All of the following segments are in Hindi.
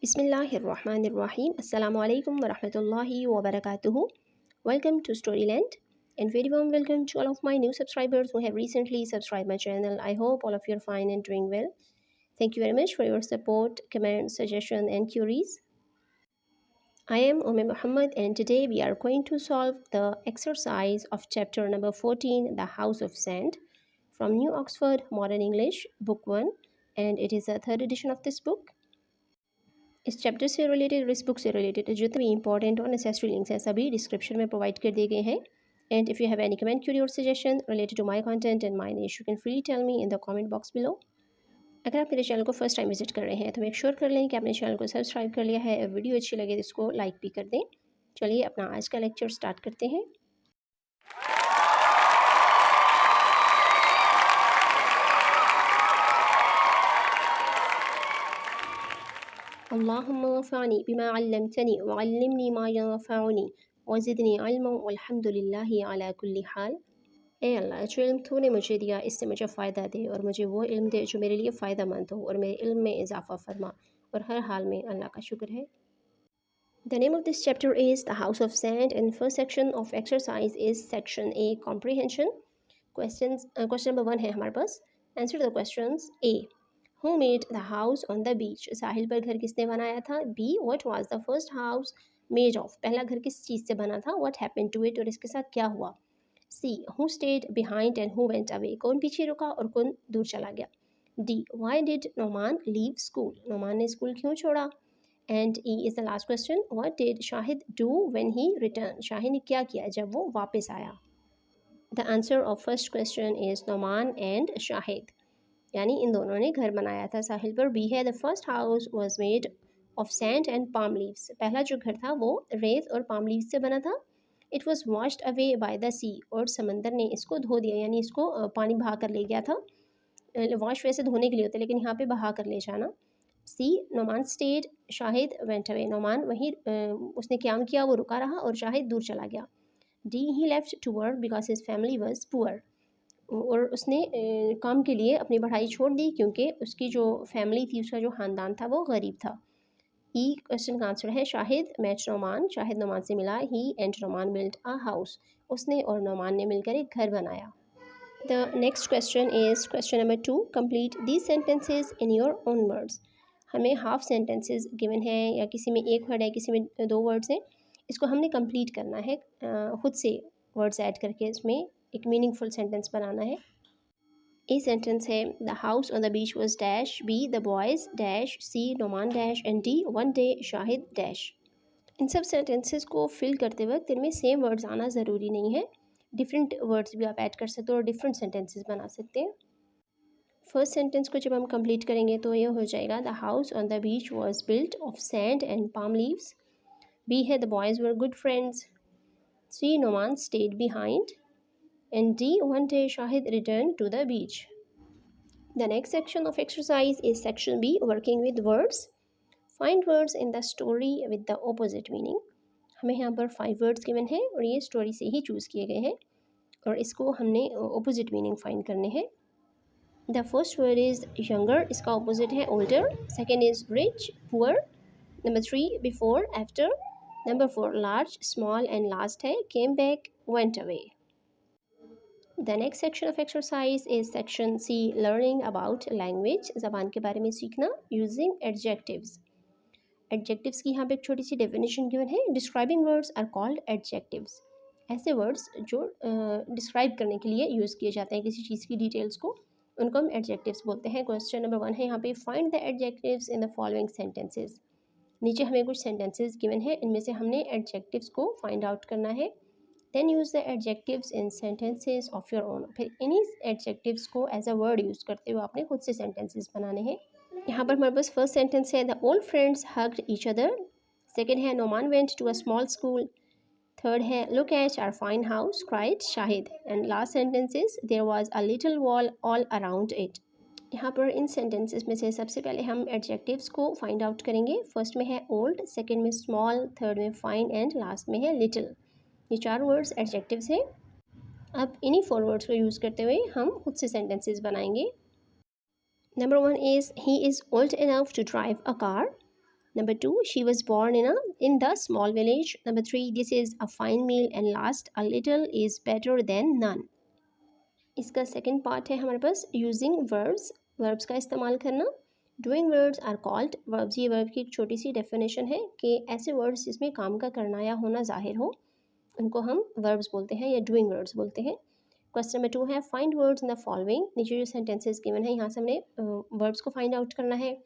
Bismillahirrahmanirrahim. Assalamu alaikum wa rahmatullahi wa barakatuhu. Welcome to Storyland and very warm welcome to all of my new subscribers who have recently subscribed my channel. I hope all of you are fine and doing well. Thank you very much for your support, comments, suggestion and queries. I am Muhammad and today we are going to solve the exercise of chapter number 14, The House of Sand, from New Oxford Modern English, Book 1, and it is the third edition of this book. इस चैप्टर से रिलेटेड और इस बुक से रिलेटेड जितने भी इंपॉर्टेंट और नेसेसरी लिंक्स हैं सभी डिस्क्रिप्शन में प्रोवाइड कर दिए गए हैं. And if you have any comment, query और suggestion related to my content and my niche, you can freely tell me in the comment box below. अगर आप मेरे चैनल को फर्स्ट टाइम विजिट कर रहे हैं तो मेक श्योर कर लें कि आपने चैनल को सब्सक्राइब कर लिया है. वीडियो अच्छी लगे तो इसको लाइक भी कर दें. चलिए अपना आज का लेक्चर स्टार्ट करते हैं. अल्लाहुम्मा वफ़अनी बिमा अल्लमतनी वअल्लिमनी मा यंफ़अनी वज़िदनी इल्मा वल्हम्दुलिल्लाहि अला कुल्ली हाल. ए अल्लाह, जो इल्म तूने मुझे दिया इससे मुझे फ़ायदा दे और मुझे वो इल्म दे जो मेरे लिए फ़ायदा मंद हो और मेरे इल्म में इजाफ़ा फरमा, और हर हाल में अल्लाह का शुक्र है. The name of this chapter is The House of Sand and first section of exercise is section A, comprehension. Question number 1 है हमारे पास. Answer the questions. A. Who made the house on the beach? साहिल पर घर किसने बनाया था? B. What was the first house made of? पहला घर किस चीज़ से बना था? What happened to it? और इसके साथ क्या हुआ? C. Who stayed behind and who went away? कौन पीछे रुका और कौन दूर चला गया? D. Why did Noman leave school? Noman ने स्कूल क्यों छोड़ा? And E is the last question. What did Shahid do when he returned? Shahid ने क्या किया जब वो वापस आया? The answer of first question is Noman and Shahid. यानी इन दोनों ने घर बनाया था साहिल पर. बी है the first house was made of sand and palm leaves. पहला जो घर था वो रेत और पाम लीव्स से बना था. It was washed away by the sea, और समंदर ने इसको धो दिया, यानी इसको पानी बहा कर ले गया था. वॉश वैसे धोने के लिए होता है लेकिन यहाँ पे बहा कर ले जाना. C. Noman stayed, Shahid went away. Noman वहीं उसने क्या किया, वो रुका रहा और शाहिद दूर चला गया. D. He left to work because his family was poor. और उसने काम के लिए अपनी पढ़ाई छोड़ दी क्योंकि उसकी जो फैमिली थी, उसका जो ख़ानदान था वो गरीब था. ई क्वेश्चन का आंसर है शाहिद मैच नोमान. शाहिद नोमान से मिला. He and Noman built a house. उसने और नोमान ने मिलकर एक घर बनाया. The next question is question number 2. Complete these sentences in your own words. हमें हाफ सेंटेंसेज गिवन है, या किसी में एक वर्ड है किसी में 2 वर्ड्स हैं. इसको हमने कंप्लीट करना है खुद से वर्ड्स ऐड करके. इसमें एक मीनिंगफुल सेंटेंस बनाना है. ए सेंटेंस है the house on the beach was dash. B the boys dash. C Noman dash. And D one day Shahid dash. इन सब सेंटेंसेस को फिल करते वक्त इनमें सेम वर्ड्स आना ज़रूरी नहीं है. डिफरेंट वर्ड्स भी आप ऐड कर सकते हो और डिफरेंट सेंटेंसेस बना सकते हैं. फर्स्ट सेंटेंस को जब हम कंप्लीट करेंगे तो ये हो जाएगा the house on the beach was built of sand and palm leaves. B है the boys were good friends. C Noman stayed behind. And D. One day Shahid returned to the beach. The next section of exercise is section B, working with words. Find words in the story with the opposite meaning. हमें यहाँ पर 5 words given हैं और ये स्टोरी से ही चूज़ किए गए हैं और इसको हमने opposite meaning find करने हैं. The first word is younger. इसका opposite है older. Second is rich, poor. Number 3 before, after. Number 4 large, small. And last है came back, went away. The next section of exercise is section C, learning about language. ज़बान के बारे में सीखना using adjectives. Adjectives की यहाँ पे एक छोटी सी definition given है. Describing words are called adjectives. ऐसे words जो describe करने के लिए यूज़ किए जाते हैं किसी चीज़ की details को, उनको हम adjectives बोलते हैं. Question number 1 है यहाँ पे find the adjectives in the following sentences. नीचे हमें कुछ sentences given है, इनमें से हमने adjectives को find out करना है. Then use the adjectives in sentences of your own. फिर इन्हीं adjectives को as a word यूज़ करते हुए आपने खुद से sentences बनाने हैं. यहाँ पर हमारे पास first sentence है the old friends hugged each other. Second है Noman went to a small school. Third है look at our fine house, cried Shahid. And last sentence is there was a little wall all around it. यहाँ पर इन sentences में से सबसे पहले हम adjectives को find out करेंगे. First में है old, second में small, third में fine and last में है little. ये 4 वर्ड्स एडजेक्टिव्स हैं. अब इन्हीं 4 वर्ड्स को यूज़ करते हुए हम खुद से सेंटेंसेस बनाएंगे. Number 1 is he is old enough to drive a car. Number 2, she was born in the small village. Number 3, this is a fine meal. And last, a little is better than none. इसका सेकंड पार्ट है हमारे पास यूजिंग वर्ब्स, वर्ब्स का इस्तेमाल करना. Doing words are called verbs. ये वर्ब की एक छोटी सी डेफिनेशन है कि ऐसे वर्ड्स जिसमें काम का करना या होना जाहिर हो उनको हम वर्ब्स बोलते हैं या डूइंग वर्ड्स बोलते हैं. क्वेश्चन नंबर 2 है find words in the following. नीचे जो सेंटेंसेस गिवन है यहाँ से हमने वर्ब्स को फाइंड आउट करना है.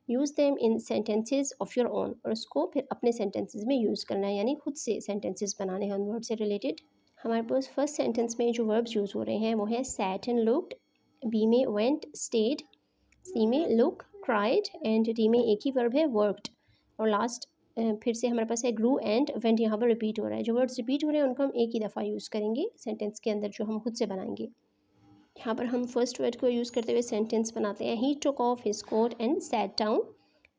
Use them in sentences of your own, और उसको फिर अपने सेंटेंसेस में यूज़ करना है, यानी खुद से सेंटेंसेस बनाने हैं उन वर्ड से रिलेटेड. हमारे पास फर्स्ट सेंटेंस में जो वर्ब्स यूज़ हो रहे हैं वो है सैट एंड लुक्ड. बी में वेंट, स्टेड. सी में लुक, क्राइड. एंड डी में एक ही वर्ब है वर्कड. और लास्ट फिर से हमारे पास है ग्रू एंड वेंट. यहाँ पर रिपीट हो रहा है. जो वर्ड्स रिपीट हो रहे हैं उनको हम एक ही दफ़ा यूज़ करेंगे सेंटेंस के अंदर जो हम खुद से बनाएंगे. यहाँ पर हम फर्स्ट वर्ड को यूज़ करते हुए सेंटेंस बनाते हैं. He took off his coat and sat down.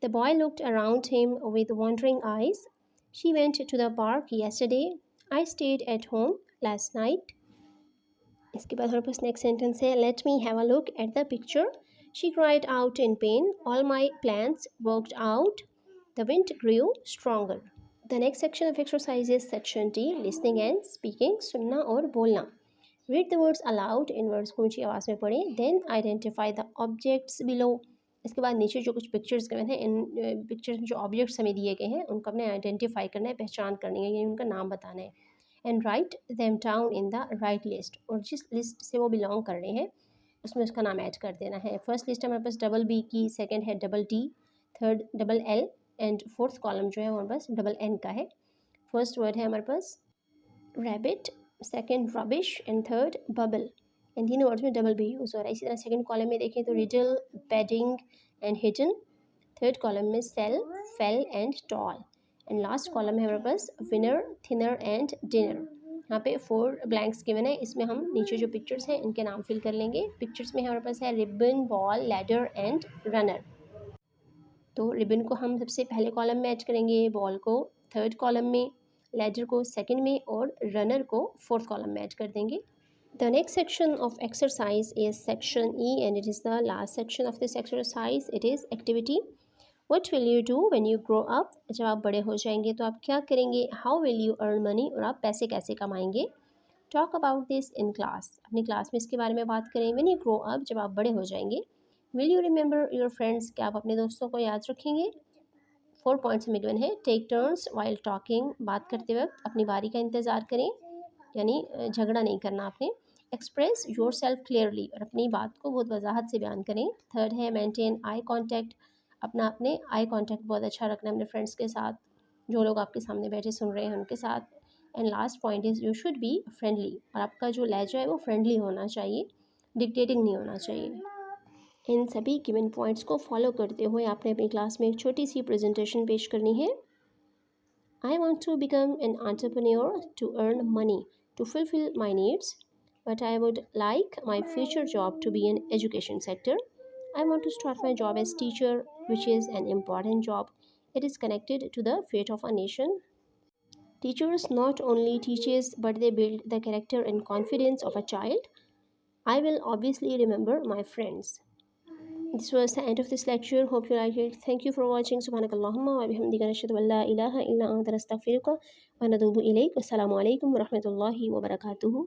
The boy looked around him with wondering eyes. She went to the park yesterday. I stayed at home last night. इसके बाद हमारे पास नेक्स्ट सेंटेंस है let me have a look at the picture. She cried out in pain. All my plans worked out. The wind grew stronger. The next section of exercise is section D, listening and speaking. सुनना और बोलना. Read the words aloud. इन वर्ड्स को ऊंची आवाज़ में पढ़ें. Then identify the objects below. इसके बाद नीचे जो कुछ पिक्चर्स गए हैं, इन पिक्चर्स में जो ऑब्जेक्ट्स हमें दिए गए हैं उनको हमने आइडेंटिफाई करना है, पहचान करनी है, यानी उनका नाम बताना है. And write them down in the right list. और जिस लिस्ट से वो बिलोंग कर रहे हैं उसमें उसका नाम ऐड कर देना है. फर्स्ट लिस्ट हमारे पास डबल बी की, सेकंड है double T, third double L and fourth column जो है हमारे पास डबल एन का है. फर्स्ट वर्ड है हमारे पास rabbit, second rubbish and third bubble. इन तीनों वर्ड्स में डबल बी यूज़ हो रहा है. इसी तरह सेकंड कॉलम में देखें तो riddle, bedding and hidden. Third column में sell, fell and tall. And last column में हमारे पास विनर, थिनर एंड डिनर. यहाँ पे 4 ब्लैंक्स गिवन है. इसमें हम नीचे जो पिक्चर्स हैं इनके नाम फिल कर लेंगे. पिक्चर्स में हमारे पास है ribbon, ball, ladder and runner. तो रिबन को हम सबसे पहले कॉलम में ऐड करेंगे, बॉल को थर्ड कॉलम में, लैडर को सेकंड में और रनर को फोर्थ कॉलम में ऐड कर देंगे. The next section of exercise is section E and it is the last section of this exercise. It is activity. What will you do when you grow up? जब आप बड़े हो जाएंगे तो आप क्या करेंगे? How will you earn money? और आप पैसे कैसे कमाएंगे? Talk about this in class. अपनी क्लास में इसके बारे में बात करें. When you grow up, जब आप बड़े हो जाएंगे. Will you remember your friends? क्या आप अपने दोस्तों को याद रखेंगे? 4 पॉइंट्स में गिवन है. Take turns while talking. बात करते वक्त अपनी बारी का इंतज़ार करें, यानी झगड़ा नहीं करना आपने. Express your self clearly. और अपनी बात को बहुत वजाहत से बयान करें. थर्ड है मेंटेन आई कॉन्टैक्ट. अपने आई कॉन्टैक्ट बहुत अच्छा रखना है अपने फ्रेंड्स के साथ, जो लोग आपके सामने बैठे सुन रहे हैं उनके साथ. And last point is you should be friendly. और आपका जो लहजा है वो फ्रेंडली होना चाहिए, डिक्टेटिंग नहीं होना चाहिए. इन सभी गिवन पॉइंट्स को फॉलो करते हुए आपने अपनी क्लास में एक छोटी सी प्रेजेंटेशन पेश करनी है. I want to become an entrepreneur to earn money to fulfill my needs, but I would like my future job to be in education sector. I want to start my job as teacher, which is an important job. It is connected to the fate of a nation. Teachers not only teaches, but they build the character and confidence of a child. I will obviously remember my friends. This was the end of this lecture. Hope you like it. Thank you for watching. Subhanakallahumma wa bihamdika nashhadu an la ilaha illa anta nastaghfiruka wa natubu ilayk. Assalamu alaikum wa rahmatullahi wa barakatuhu.